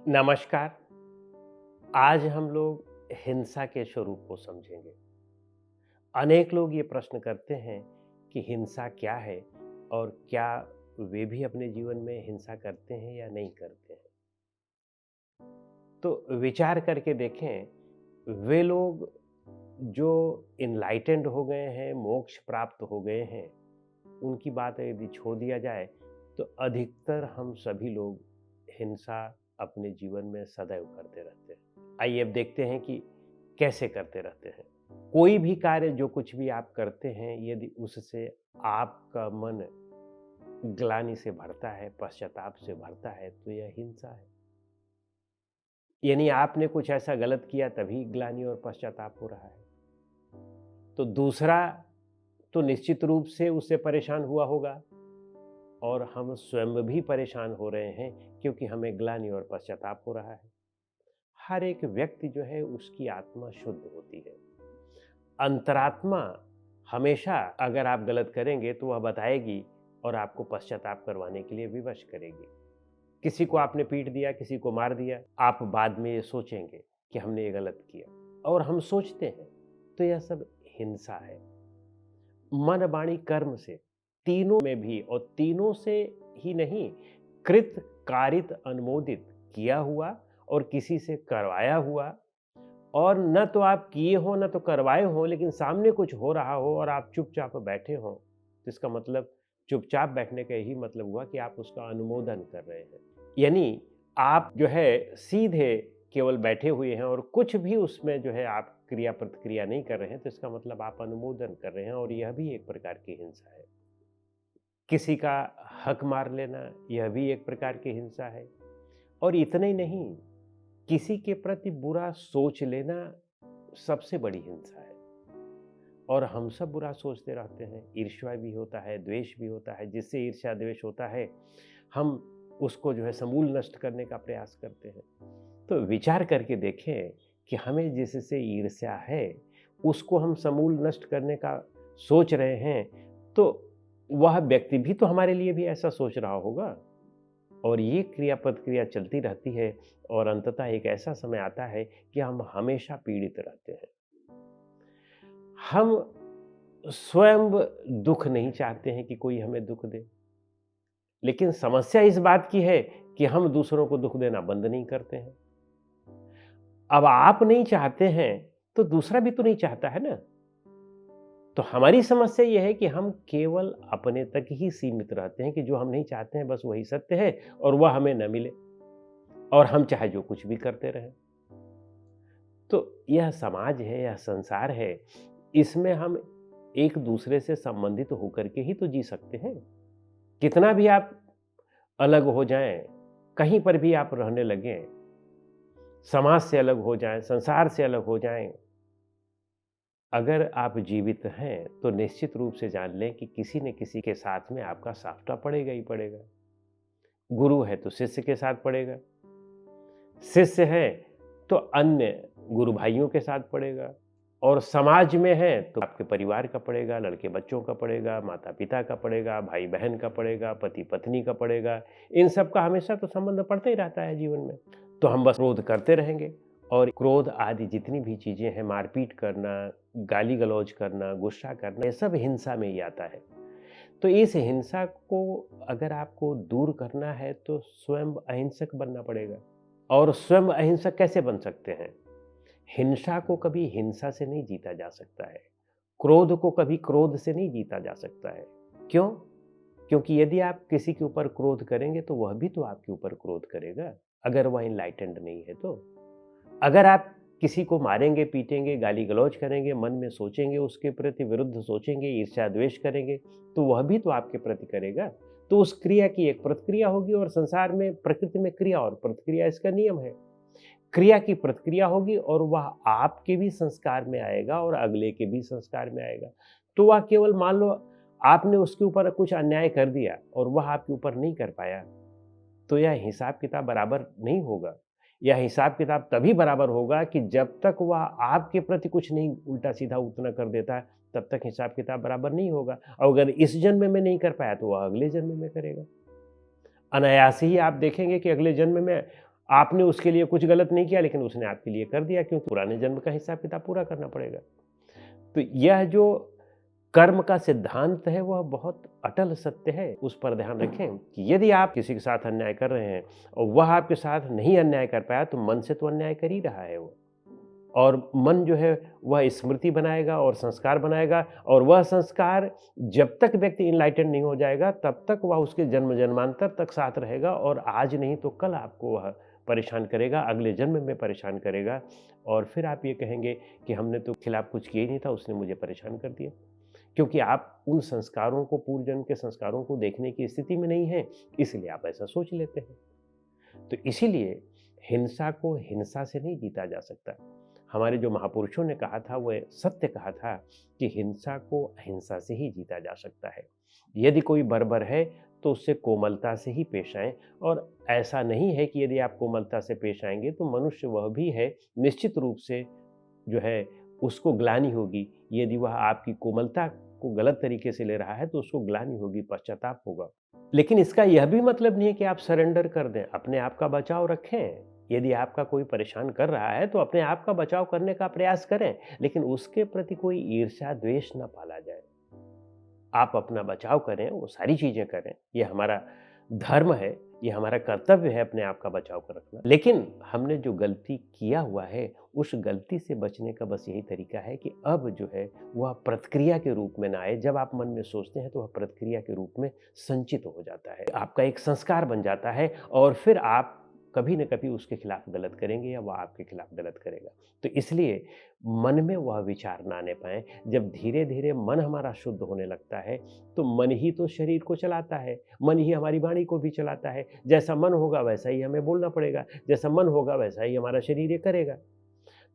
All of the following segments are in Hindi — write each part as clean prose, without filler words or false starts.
नमस्कार। आज हम लोग हिंसा के स्वरूप को समझेंगे। अनेक लोग ये प्रश्न करते हैं कि हिंसा क्या है और क्या वे भी अपने जीवन में हिंसा करते हैं या नहीं करते हैं। तो विचार करके देखें, वे लोग जो इनलाइटेंड हो गए हैं, मोक्ष प्राप्त हो गए हैं, उनकी बात यदि छोड़ दिया जाए तो अधिकतर हम सभी लोग हिंसा अपने जीवन में सदैव करते रहते हैं। आइए अब देखते हैं कि कैसे करते रहते हैं। कोई भी कार्य जो कुछ भी आप करते हैं, यदि उससे आपका मन ग्लानि से भरता है, पश्चाताप से भरता है, तो यह हिंसा है। यानी आपने कुछ ऐसा गलत किया तभी ग्लानि और पश्चाताप हो रहा है। तो दूसरा तो निश्चित रूप से उससे परेशान हुआ होगा और हम स्वयं भी परेशान हो रहे हैं क्योंकि हमें ग्लानि और पश्चाताप हो रहा है। हर एक व्यक्ति जो है उसकी आत्मा शुद्ध होती है। अंतरात्मा हमेशा अगर आप गलत करेंगे तो वह बताएगी और आपको पश्चाताप करवाने के लिए विवश करेगी। किसी को आपने पीट दिया, किसी को मार दिया, आप बाद में ये सोचेंगे कि हमने ये गलत किया और हम सोचते हैं, तो यह सब हिंसा है। मन वाणी कर्म से, तीनों में भी, और तीनों से ही नहीं, कृत कारित अनुमोदित किया हुआ और किसी से करवाया हुआ, और न तो आप किए हो न तो करवाए हो, लेकिन सामने कुछ हो रहा हो और आप चुपचाप बैठे हो, तो इसका मतलब चुपचाप बैठने का यही मतलब हुआ कि आप उसका अनुमोदन कर रहे हैं। यानी आप जो है सीधे केवल बैठे हुए हैं और कुछ भी उसमें जो है आप क्रिया प्रतिक्रिया नहीं कर रहे हैं, तो इसका मतलब आप अनुमोदन कर रहे हैं और यह भी एक प्रकार की हिंसा है। किसी का हक मार लेना, यह भी एक प्रकार की हिंसा है। और इतना ही नहीं, किसी के प्रति बुरा सोच लेना सबसे बड़ी हिंसा है। और हम सब बुरा सोचते रहते हैं, ईर्ष्या भी होता है, द्वेष भी होता है। जिससे ईर्ष्या द्वेष होता है, हम उसको जो है समूल नष्ट करने का प्रयास करते हैं। तो विचार करके देखें कि हमें जिससे ईर्ष्या है उसको हम समूल नष्ट करने का सोच रहे हैं, तो वह व्यक्ति भी तो हमारे लिए भी ऐसा सोच रहा होगा। और ये क्रिया प्रतिक्रिया चलती रहती है और अंततः एक ऐसा समय आता है कि हम हमेशा पीड़ित रहते हैं। हम स्वयं दुख नहीं चाहते हैं कि कोई हमें दुख दे, लेकिन समस्या इस बात की है कि हम दूसरों को दुख देना बंद नहीं करते हैं। अब आप नहीं चाहते हैं तो दूसरा भी तो नहीं चाहता है ना। तो हमारी समस्या यह है कि हम केवल अपने तक ही सीमित रहते हैं कि जो हम नहीं चाहते हैं बस वही सत्य है और वह हमें न मिले, और हम चाहे जो कुछ भी करते रहें। तो यह समाज है, यह संसार है, इसमें हम एक दूसरे से संबंधित होकर के ही तो जी सकते हैं। कितना भी आप अलग हो जाएं, कहीं पर भी आप रहने लगें, समाज से अलग हो जाएं, संसार से अलग हो जाएं, अगर आप जीवित हैं तो निश्चित रूप से जान लें कि किसी न किसी के साथ में आपका साफटा पड़ेगा ही पड़ेगा। गुरु है तो शिष्य के साथ पड़ेगा, शिष्य है तो अन्य गुरु भाइयों के साथ पड़ेगा, और समाज में है तो आपके परिवार का पड़ेगा, लड़के बच्चों का पड़ेगा, माता पिता का पड़ेगा, भाई बहन का पड़ेगा, पति पत्नी का पड़ेगा। इन सब का हमेशा तो संबंध पड़ता ही रहता है जीवन में। तो हम बस क्रोध करते रहेंगे, और क्रोध आदि जितनी भी चीजें हैं, मारपीट करना, गाली गलौज करना, गुस्सा करना, ये सब हिंसा में ही आता है। तो इस हिंसा को अगर आपको दूर करना है तो स्वयं अहिंसक बनना पड़ेगा। और स्वयं अहिंसक कैसे बन सकते हैं? हिंसा को कभी हिंसा से नहीं जीता जा सकता है, क्रोध को कभी क्रोध से नहीं जीता जा सकता है। क्यों? क्योंकि यदि आप किसी के ऊपर क्रोध करेंगे तो वह भी तो आपके ऊपर क्रोध करेगा, अगर वह इनलाइटेंड नहीं है तो। अगर आप किसी को मारेंगे, पीटेंगे, गाली गलौज करेंगे, मन में सोचेंगे, उसके प्रति विरुद्ध सोचेंगे, ईर्ष्या द्वेष करेंगे, तो वह भी तो आपके प्रति करेगा। तो उस क्रिया की एक प्रतिक्रिया होगी, और संसार में, प्रकृति में क्रिया और प्रतिक्रिया इसका नियम है। क्रिया की प्रतिक्रिया होगी और वह आपके भी संस्कार में आएगा और अगले के भी संस्कार में आएगा। तो वह केवल मान लो आपने उसके ऊपर कुछ अन्याय कर दिया और वह आपके ऊपर नहीं कर पाया, तो यह हिसाब किताब बराबर नहीं होगा। यह हिसाब किताब तभी बराबर होगा कि जब तक वह आपके प्रति कुछ नहीं उल्टा सीधा उतना कर देता है, तब तक हिसाब किताब बराबर नहीं होगा। और अगर इस जन्म में नहीं कर पाया तो वह अगले जन्म में करेगा। अनायास ही आप देखेंगे कि अगले जन्म में आपने उसके लिए कुछ गलत नहीं किया, लेकिन उसने आपके लिए कर दिया, क्योंकि पुराने जन्म का हिसाब-किताब पूरा करना पड़ेगा। तो यह जो कर्म का सिद्धांत है वह बहुत अटल सत्य है। उस पर ध्यान रखें कि यदि आप किसी के साथ अन्याय कर रहे हैं और वह आपके साथ नहीं अन्याय कर पाया, तो मन से तो अन्याय कर ही रहा है वो। और मन जो है वह स्मृति बनाएगा और संस्कार बनाएगा, और वह संस्कार जब तक व्यक्ति इनलाइटेंड नहीं हो जाएगा तब तक वह उसके जन्म जन्मांतर तक साथ रहेगा, और आज नहीं तो कल आपको वह परेशान करेगा, अगले जन्म में परेशान करेगा। और फिर आप ये कहेंगे कि हमने तो खिलाफ कुछ किया ही नहीं था, उसने मुझे परेशान कर दिया। क्योंकि आप उन संस्कारों को, पूर्व जन्म के संस्कारों को देखने की स्थिति में नहीं हैं, इसलिए आप ऐसा सोच लेते हैं। तो इसीलिए हिंसा को हिंसा से नहीं जीता जा सकता। हमारे जो महापुरुषों ने कहा था, वो सत्य कहा था कि हिंसा को अहिंसा से ही जीता जा सकता है। यदि कोई बर्बर है तो उससे कोमलता से ही पेश आएँ, और ऐसा नहीं है कि यदि आप कोमलता से पेश आएँगे तो मनुष्य वह भी है, निश्चित रूप से जो है उसको ग्लानि होगी। यदि वह आपकी कोमलता को गलत तरीके से ले रहा है तो उसको ग्लानि होगी, पश्चाताप होगा। लेकिन इसका यह भी मतलब नहीं है कि आप सरेंडर कर दें, अपने आप का बचाव रखें। यदि आपका कोई परेशान कर रहा है तो अपने आप का बचाव करने का प्रयास करें, लेकिन उसके प्रति कोई ईर्ष्या द्वेष ना पाला जाए। आप अपना बचाव करें, वो सारी चीज़ें करें, ये हमारा धर्म है, ये हमारा कर्तव्य है अपने आप का बचाव कर रखना। लेकिन हमने जो गलती किया हुआ है, उस गलती से बचने का बस यही तरीका है कि अब जो है वह प्रतिक्रिया के रूप में ना आए। जब आप मन में सोचते हैं तो वह प्रतिक्रिया के रूप में संचित हो जाता है, आपका एक संस्कार बन जाता है, और फिर आप कभी न कभी उसके खिलाफ गलत करेंगे या वह आपके खिलाफ गलत करेगा। तो इसलिए मन में वह विचार ना आने पाएँ। जब धीरे-धीरे मन हमारा शुद्ध होने लगता है, तो मन ही तो शरीर को चलाता है, मन ही हमारी वाणी को भी चलाता है। जैसा मन होगा वैसा ही हमें बोलना पड़ेगा, जैसा मन होगा वैसा ही हमारा शरीर ये करेगा।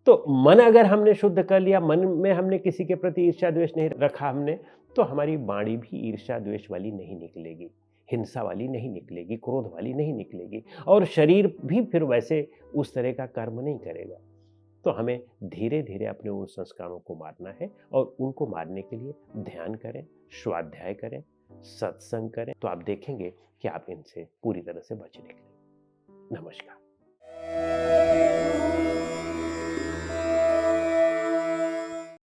तो मन अगर हमने शुद्ध कर लिया, मन में हमने किसी के प्रति ईर्ष्या द्वेष नहीं रखा हमने, तो हमारी वाणी भी ईर्ष्या द्वेष वाली नहीं निकलेगी, हिंसा वाली नहीं निकलेगी, क्रोध वाली नहीं निकलेगी, और शरीर भी फिर वैसे उस तरह का कर्म नहीं करेगा। तो हमें धीरे-धीरे अपने उन संस्कारों को मारना है, और उनको मारने के लिए ध्यान करें, स्वाध्याय करें, सत्संग करें, तो आप देखेंगे कि आप इनसे पूरी तरह से बच निकलेंगे। नमस्कार।